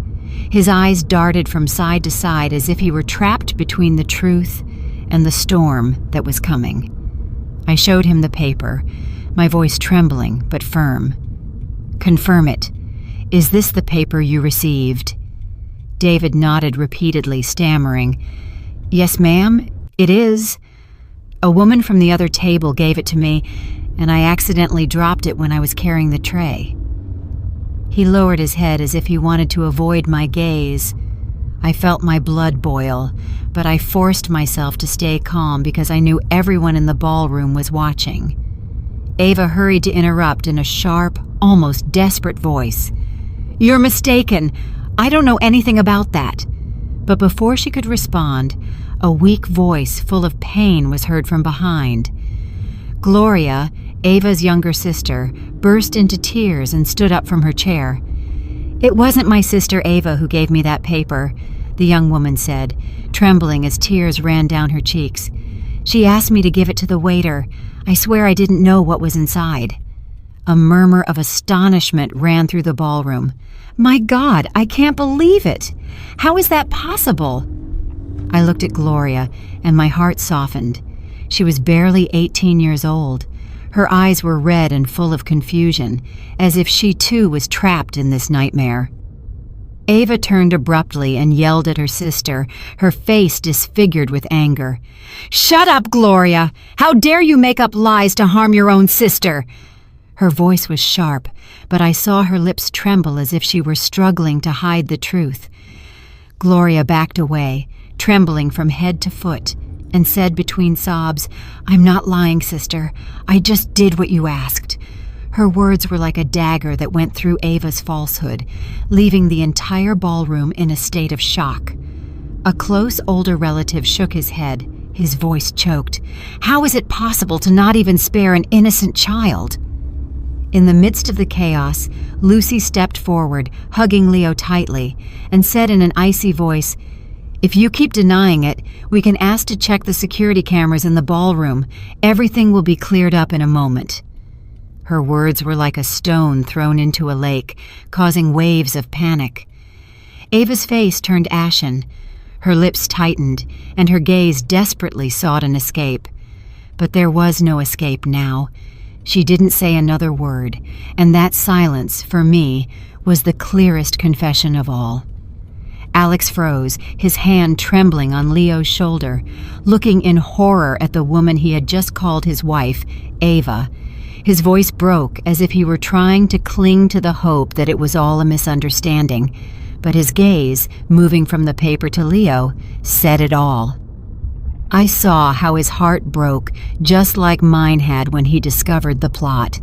His eyes darted from side to side as if he were trapped between the truth and the storm that was coming. I showed him the paper, my voice trembling but firm. "Confirm it. Is this the paper you received?" David nodded repeatedly, stammering. "Yes, ma'am, it is. A woman from the other table gave it to me, and I accidentally dropped it when I was carrying the tray." He lowered his head as if he wanted to avoid my gaze. I felt my blood boil, but I forced myself to stay calm because I knew everyone in the ballroom was watching. Ava hurried to interrupt in a sharp, almost desperate voice. "You're mistaken. I don't know anything about that." But before she could respond, a weak voice full of pain was heard from behind. Gloria, Ava's younger sister, burst into tears and stood up from her chair. "It wasn't my sister Ava who gave me that paper," the young woman said, trembling as tears ran down her cheeks. "She asked me to give it to the waiter. I swear I didn't know what was inside." A murmur of astonishment ran through the ballroom. "My God, I can't believe it! How is that possible?" I looked at Gloria, and my heart softened. She was barely 18 years old. Her eyes were red and full of confusion, as if she too was trapped in this nightmare. Ava turned abruptly and yelled at her sister, her face disfigured with anger. "Shut up, Gloria! How dare you make up lies to harm your own sister?" Her voice was sharp, but I saw her lips tremble as if she were struggling to hide the truth. Gloria backed away, trembling from head to foot, and said between sobs, "I'm not lying, sister. I just did what you asked." Her words were like a dagger that went through Ava's falsehood, leaving the entire ballroom in a state of shock. A close older relative shook his head, His voice choked. How is it possible to not even spare an innocent child? In the midst of the chaos, Lucy stepped forward, hugging Leo tightly, and said in an icy voice, "If you keep denying it, we can ask to check the security cameras in the ballroom. Everything will be cleared up in a moment." Her words were like a stone thrown into a lake, causing waves of panic. Ava's face turned ashen. Her lips tightened, and her gaze desperately sought an escape. But there was no escape now. She didn't say another word, and that silence, for me, was the clearest confession of all. Alex froze, his hand trembling on Leo's shoulder, looking in horror at the woman he had just called his wife, Ava. His voice broke as if he were trying to cling to the hope that it was all a misunderstanding, but his gaze, moving from the paper to Leo, said it all. I saw how his heart broke, just like mine had when he discovered the plot.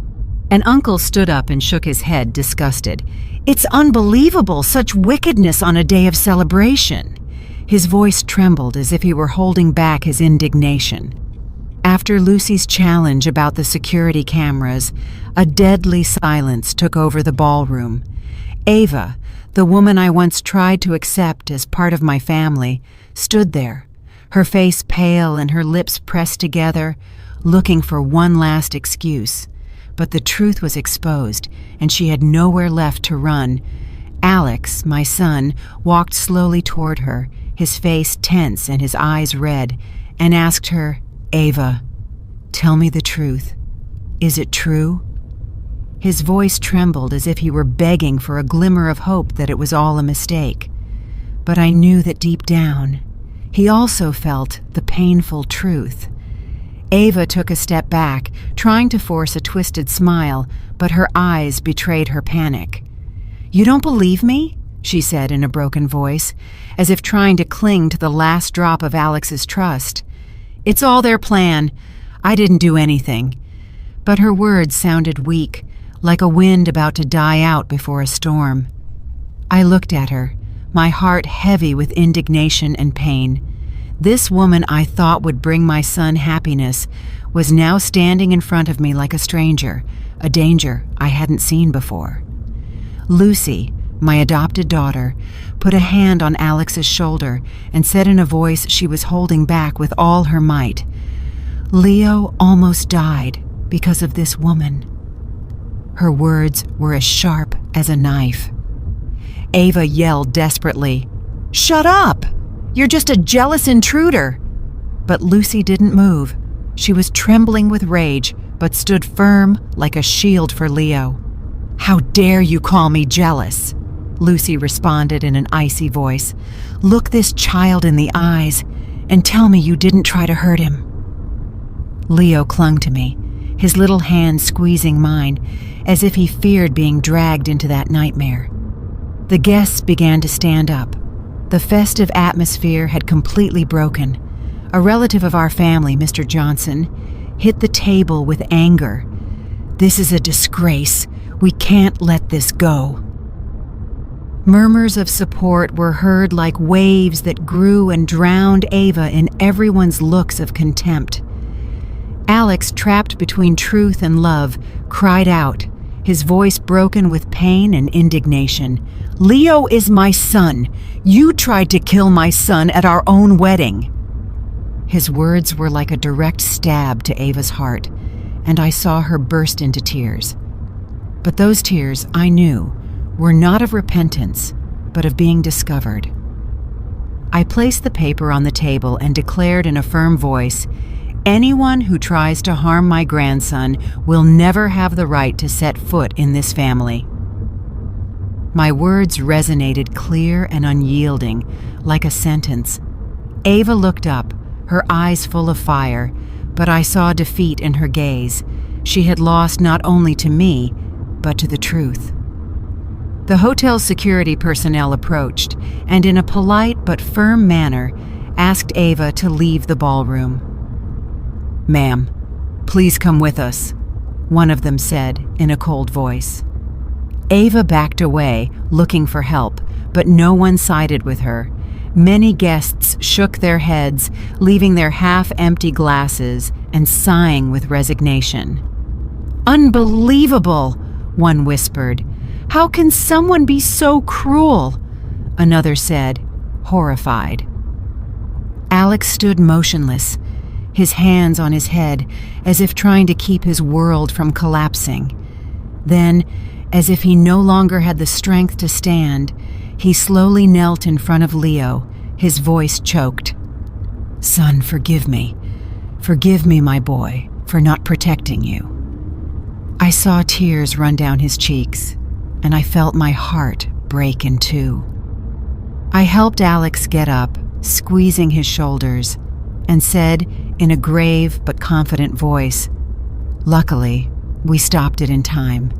An uncle stood up and shook his head, disgusted. "It's unbelievable, such wickedness on a day of celebration." His voice trembled as if he were holding back his indignation. After Lucy's challenge about the security cameras, a deadly silence took over the ballroom. Ava, the woman I once tried to accept as part of my family, stood there, her face pale and her lips pressed together, looking for one last excuse. But the truth was exposed, and she had nowhere left to run. Alex, my son, walked slowly toward her, his face tense and his eyes red, and asked her, "Ava, tell me the truth. Is it true?" His voice trembled as if he were begging for a glimmer of hope that it was all a mistake. But I knew that deep down, he also felt the painful truth. Ava took a step back, trying to force a twisted smile, but her eyes betrayed her panic. "You don't believe me?" she said in a broken voice, as if trying to cling to the last drop of Alex's trust. "It's all their plan. I didn't do anything." But her words sounded weak, like a wind about to die out before a storm. I looked at her, my heart heavy with indignation and pain. This woman I thought would bring my son happiness was now standing in front of me like a stranger, a danger I hadn't seen before. Lucy, my adopted daughter, put a hand on Alex's shoulder and said in a voice she was holding back with all her might, "Leo almost died because of this woman." Her words were as sharp as a knife. Ava yelled desperately, "Shut up! You're just a jealous intruder!" But Lucy didn't move. She was trembling with rage, but stood firm like a shield for Leo. "How dare you call me jealous?" Lucy responded in an icy voice. "Look this child in the eyes and tell me you didn't try to hurt him." Leo clung to me, his little hand squeezing mine, as if he feared being dragged into that nightmare. The guests began to stand up. The festive atmosphere had completely broken. A relative of our family, Mr. Johnson, hit the table with anger. "This is a disgrace. We can't let this go." Murmurs of support were heard like waves that grew and drowned Ava in everyone's looks of contempt. Alex, trapped between truth and love, cried out, his voice broken with pain and indignation. "Leo is my son. You tried to kill my son at our own wedding." His words were like a direct stab to Ava's heart, and I saw her burst into tears. But those tears, I knew, were not of repentance, but of being discovered. I placed the paper on the table and declared in a firm voice, "Anyone who tries to harm my grandson will never have the right to set foot in this family." My words resonated clear and unyielding, like a sentence. Ava looked up, her eyes full of fire, but I saw defeat in her gaze. She had lost not only to me, but to the truth. The hotel's security personnel approached, and in a polite but firm manner, asked Ava to leave the ballroom. "Ma'am, please come with us," one of them said in a cold voice. Ava backed away, looking for help, but no one sided with her. Many guests shook their heads, leaving their half-empty glasses and sighing with resignation. "Unbelievable," one whispered. "How can someone be so cruel?" Another said, horrified. Alex stood motionless, his hands on his head, as if trying to keep his world from collapsing. Then, as if he no longer had the strength to stand, he slowly knelt in front of Leo, his voice choked. "Son, forgive me. Forgive me, my boy, for not protecting you." I saw tears run down his cheeks, and I felt my heart break in two. I helped Alex get up, squeezing his shoulders, and said in a grave but confident voice, "Luckily, we stopped it in time.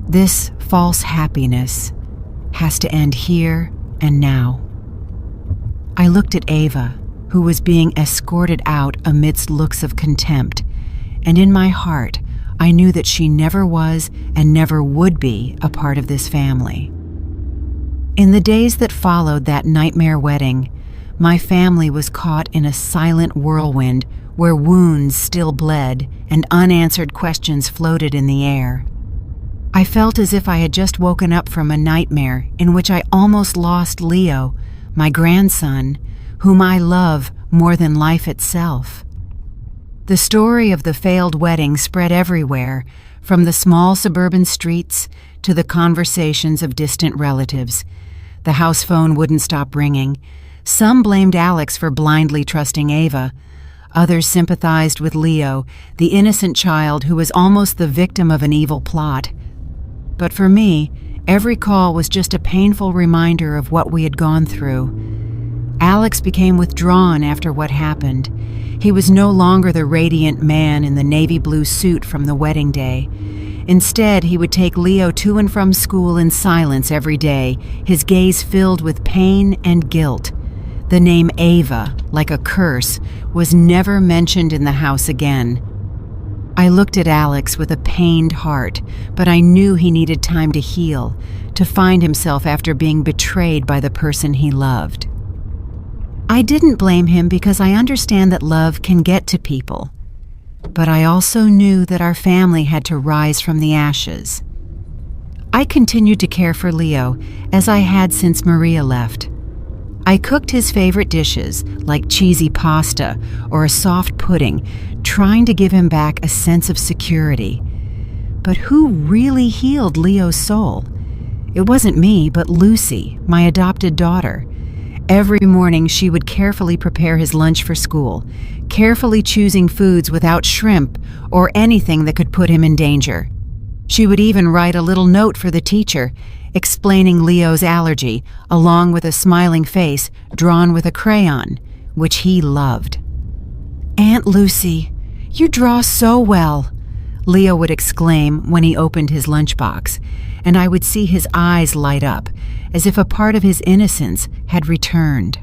This false happiness has to end here and now." I looked at Ava, who was being escorted out amidst looks of contempt, and in my heart, I knew that she never was and never would be a part of this family. In the days that followed that nightmare wedding, my family was caught in a silent whirlwind where wounds still bled and unanswered questions floated in the air. I felt as if I had just woken up from a nightmare in which I almost lost Leo, my grandson, whom I love more than life itself. The story of the failed wedding spread everywhere, from the small suburban streets to the conversations of distant relatives. The house phone wouldn't stop ringing. Some blamed Alex for blindly trusting Ava. Others sympathized with Leo, the innocent child who was almost the victim of an evil plot. But for me, every call was just a painful reminder of what we had gone through. Alex became withdrawn after what happened. He was no longer the radiant man in the navy blue suit from the wedding day. Instead, he would take Leo to and from school in silence every day, his gaze filled with pain and guilt. The name Ava, like a curse, was never mentioned in the house again. I looked at Alex with a pained heart, but I knew he needed time to heal, to find himself after being betrayed by the person he loved. I didn't blame him because I understand that love can get to people. But I also knew that our family had to rise from the ashes. I continued to care for Leo, as I had since Maria left. I cooked his favorite dishes, like cheesy pasta or a soft pudding, trying to give him back a sense of security. But who really healed Leo's soul? It wasn't me, but Lucy, my adopted daughter. Every morning she would carefully prepare his lunch for school, carefully choosing foods without shrimp or anything that could put him in danger. She would even write a little note for the teacher, explaining Leo's allergy, along with a smiling face drawn with a crayon, which he loved. "Aunt Lucy, you draw so well," Leo would exclaim when he opened his lunchbox, and I would see his eyes light up, as if a part of his innocence had returned.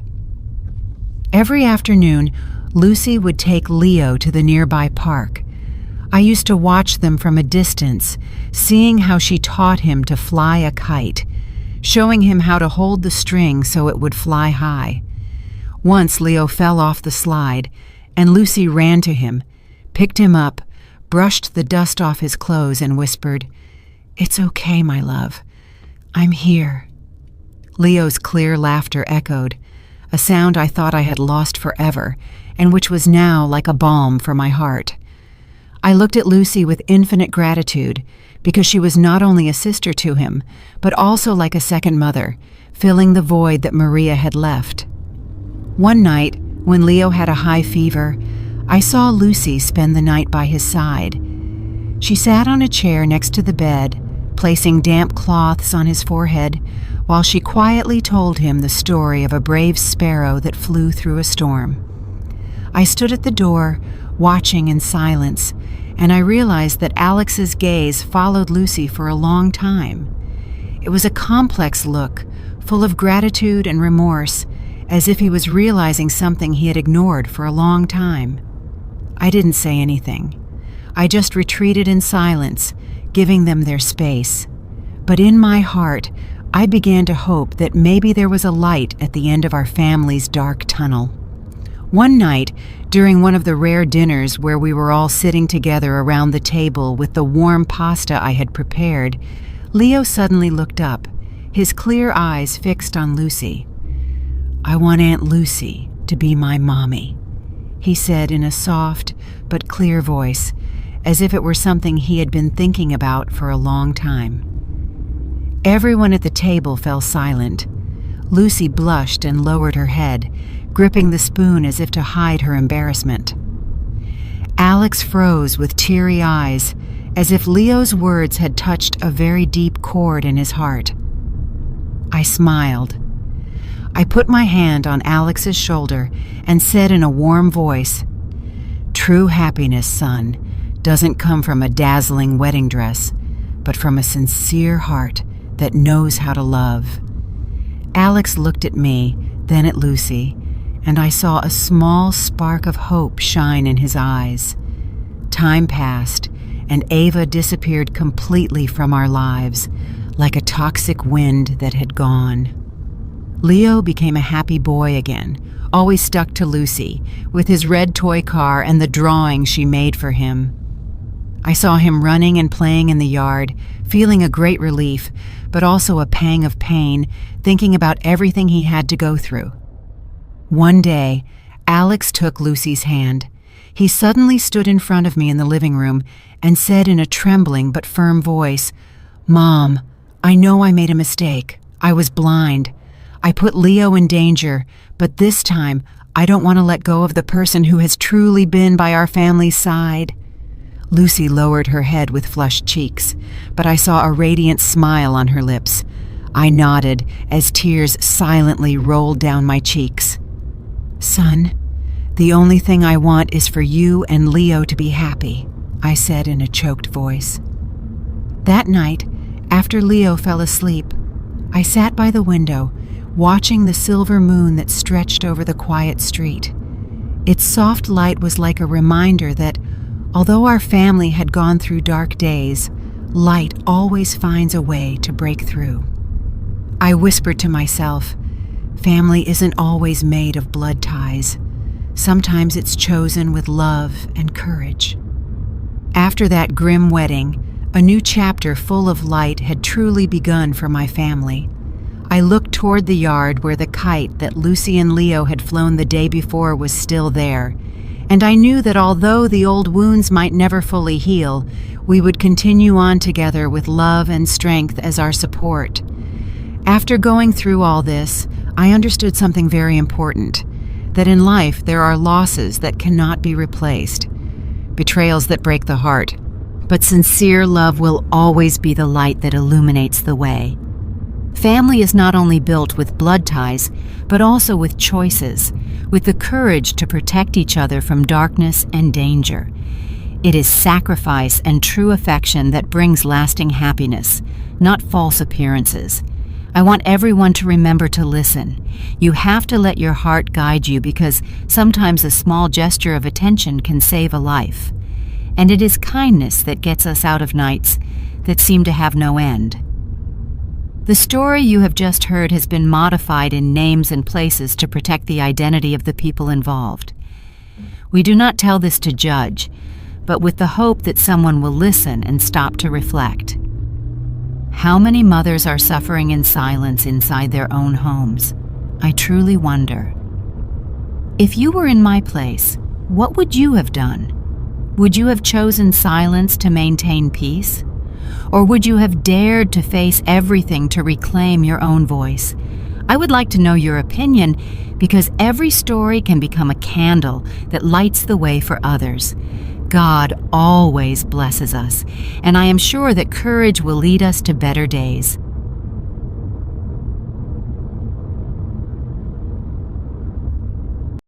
Every afternoon, Lucy would take Leo to the nearby park. I used to watch them from a distance, seeing how she taught him to fly a kite, showing him how to hold the string so it would fly high. Once Leo fell off the slide, and Lucy ran to him, picked him up, brushed the dust off his clothes, and whispered, "It's okay, my love. I'm here." Leo's clear laughter echoed, a sound I thought I had lost forever, and which was now like a balm for my heart. I looked at Lucy with infinite gratitude, because she was not only a sister to him, but also like a second mother, filling the void that Maria had left. One night, when Leo had a high fever, I saw Lucy spend the night by his side. She sat on a chair next to the bed, placing damp cloths on his forehead, while she quietly told him the story of a brave sparrow that flew through a storm. I stood at the door, watching in silence, and I realized that Alex's gaze followed Lucy for a long time. It was a complex look, full of gratitude and remorse, as if he was realizing something he had ignored for a long time. I didn't say anything. I just retreated in silence, giving them their space. But in my heart, I began to hope that maybe there was a light at the end of our family's dark tunnel. One night, during one of the rare dinners where we were all sitting together around the table with the warm pasta I had prepared, Leo suddenly looked up, his clear eyes fixed on Lucy. "I want Aunt Lucy to be my mommy," he said in a soft but clear voice, as if it were something he had been thinking about for a long time. Everyone at the table fell silent. Lucy blushed and lowered her head, gripping the spoon as if to hide her embarrassment. Alex froze with teary eyes, as if Leo's words had touched a very deep chord in his heart. I smiled. I put my hand on Alex's shoulder and said in a warm voice, "True happiness, son, doesn't come from a dazzling wedding dress, but from a sincere heart that knows how to love." Alex looked at me, then at Lucy, and I saw a small spark of hope shine in his eyes. Time passed, and Ava disappeared completely from our lives, like a toxic wind that had gone. Leo became a happy boy again, always stuck to Lucy, with his red toy car and the drawing she made for him. I saw him running and playing in the yard, feeling a great relief, but also a pang of pain, thinking about everything he had to go through. One day, Alex took Lucy's hand. He suddenly stood in front of me in the living room and said in a trembling but firm voice, "Mom, I know I made a mistake. I was blind. I put Leo in danger, but this time I don't want to let go of the person who has truly been by our family's side." Lucy lowered her head with flushed cheeks, but I saw a radiant smile on her lips. I nodded as tears silently rolled down my cheeks. "Son, the only thing I want is for you and Leo to be happy," I said in a choked voice. That night, after Leo fell asleep, I sat by the window, watching the silver moon that stretched over the quiet street. Its soft light was like a reminder that, although our family had gone through dark days, light always finds a way to break through. I whispered to myself, family isn't always made of blood ties. Sometimes it's chosen with love and courage. After that grim wedding, a new chapter full of light had truly begun for my family. I looked toward the yard where the kite that Lucy and Leo had flown the day before was still there, and I knew that although the old wounds might never fully heal, we would continue on together with love and strength as our support. After going through all this, I understood something very important, that in life there are losses that cannot be replaced, betrayals that break the heart, but sincere love will always be the light that illuminates the way. Family is not only built with blood ties, but also with choices, with the courage to protect each other from darkness and danger. It is sacrifice and true affection that brings lasting happiness, not false appearances. I want everyone to remember to listen. You have to let your heart guide you because sometimes a small gesture of attention can save a life. And it is kindness that gets us out of nights that seem to have no end. The story you have just heard has been modified in names and places to protect the identity of the people involved. We do not tell this to judge, but with the hope that someone will listen and stop to reflect. How many mothers are suffering in silence inside their own homes? I truly wonder. If you were in my place, what would you have done? Would you have chosen silence to maintain peace? Or would you have dared to face everything to reclaim your own voice? I would like to know your opinion because every story can become a candle that lights the way for others. God always blesses us, and I am sure that courage will lead us to better days.